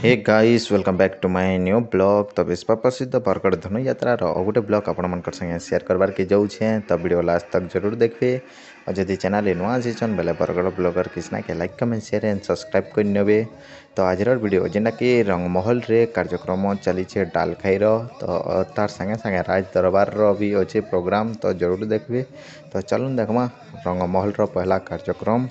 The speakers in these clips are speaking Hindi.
Hey guys welcome back to my new blog. तो विश्व प्रसिद्ध बरगढ़ धनु यात्रार और गोटे ब्लॉग आपण संगे शेयर करबार के जाऊे। तो वीडियो लास्ट तक जरूर देखिए और जदि चैनल नुआ आसीचन बेले बरगढ़ ब्लॉगर किसना के like comment share and subscribe कर नेबे। तो आज वीडियो जेनटा कि रंगमहल रे कार्यक्रम चली डाल खाईर तो तार संगे संगे राज दरबार भी अच्छे प्रोग्राम तो जरूर देखिए। तो चलून देखमा रंगमहल पहला कार्यक्रम।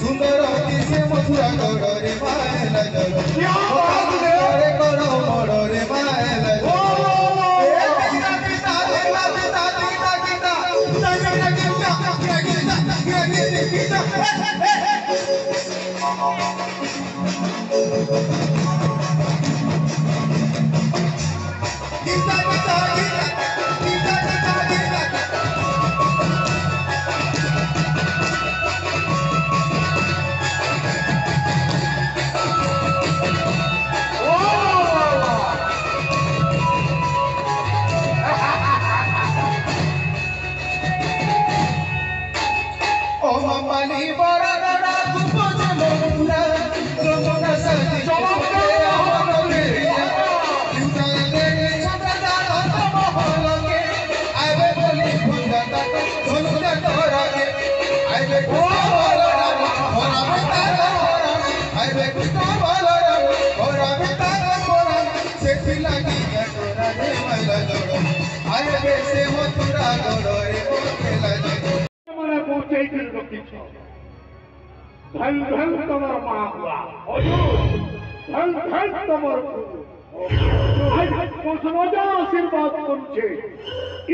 सुंदर मथुरा गड़े धन धन तमर माँ हुआ धन धन तमर आज समाजा आशीर्वाद करछे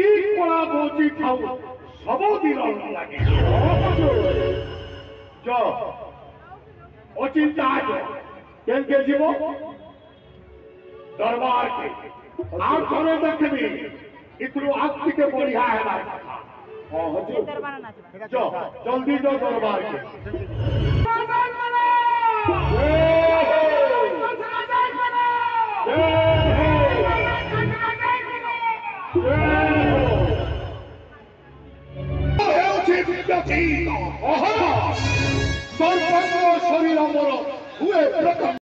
एक पड़ा बोची खाऊ सब दिन लागे जो अचिंता केन के जीवो दरबार के आप थोड़े देखबी इतरो आक्ति के बढ़िया है ना हां हुजूर जो जल्दी जो दरबार के शरीर मोर हुए प्रथम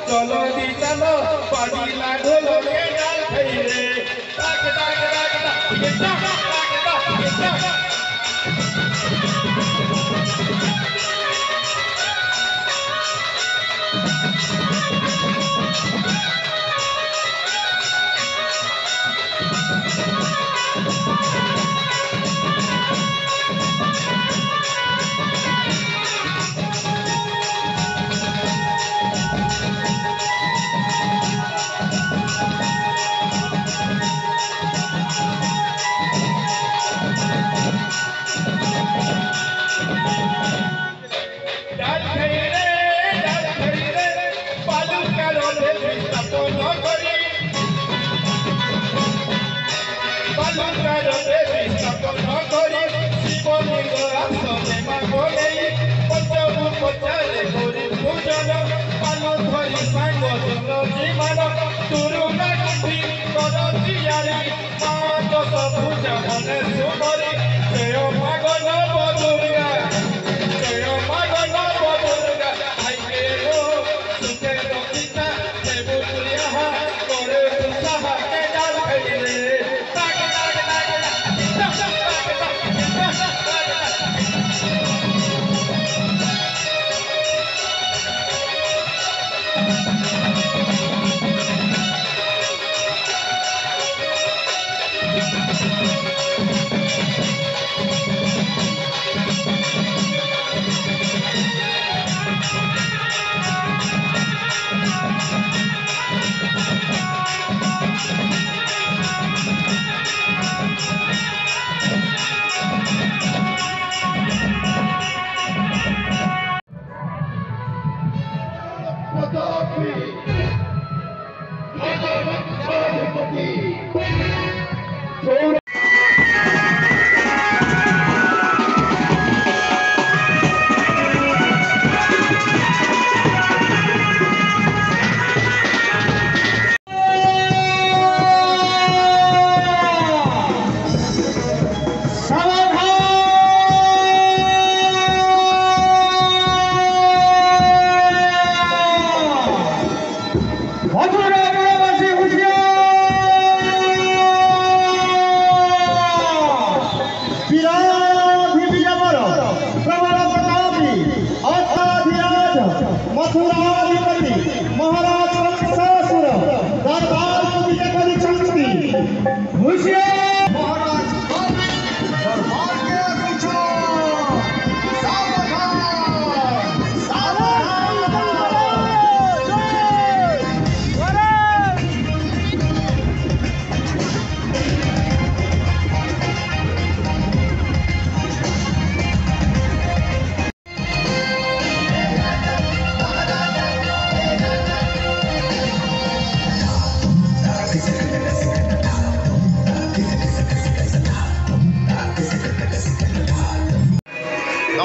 चलो दी चलो बाजीला ढोल के डाल खैरे टाक टाक टाक टाक ये टाक टाक टाक ये टाक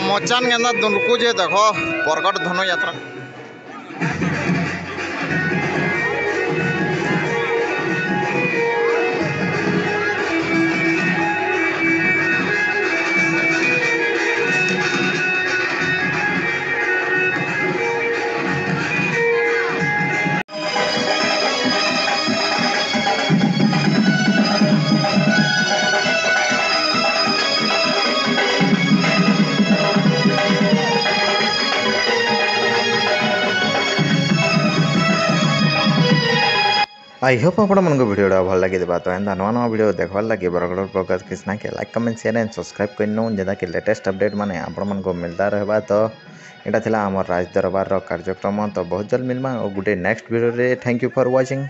मचान गेंदा दुनकू जे देख बरगढ़ धनु यात्रा आई होप आप भिडियो भल लगे तो एंता नुआ नुआ वीडियो देखवार लगे बरगढ़ प्रकाश कृष्णा के like comment share and subscribe कर नौ जेदा कि लेटेस्ट अपडेट माने आपण को मिलता रहबा। तो यहाँ था आम राज दरबार कार्यक्रम तो बहुत जल्द मिलमा और गोटे नेक्स्ट वीडियो रे। Thank you for watching.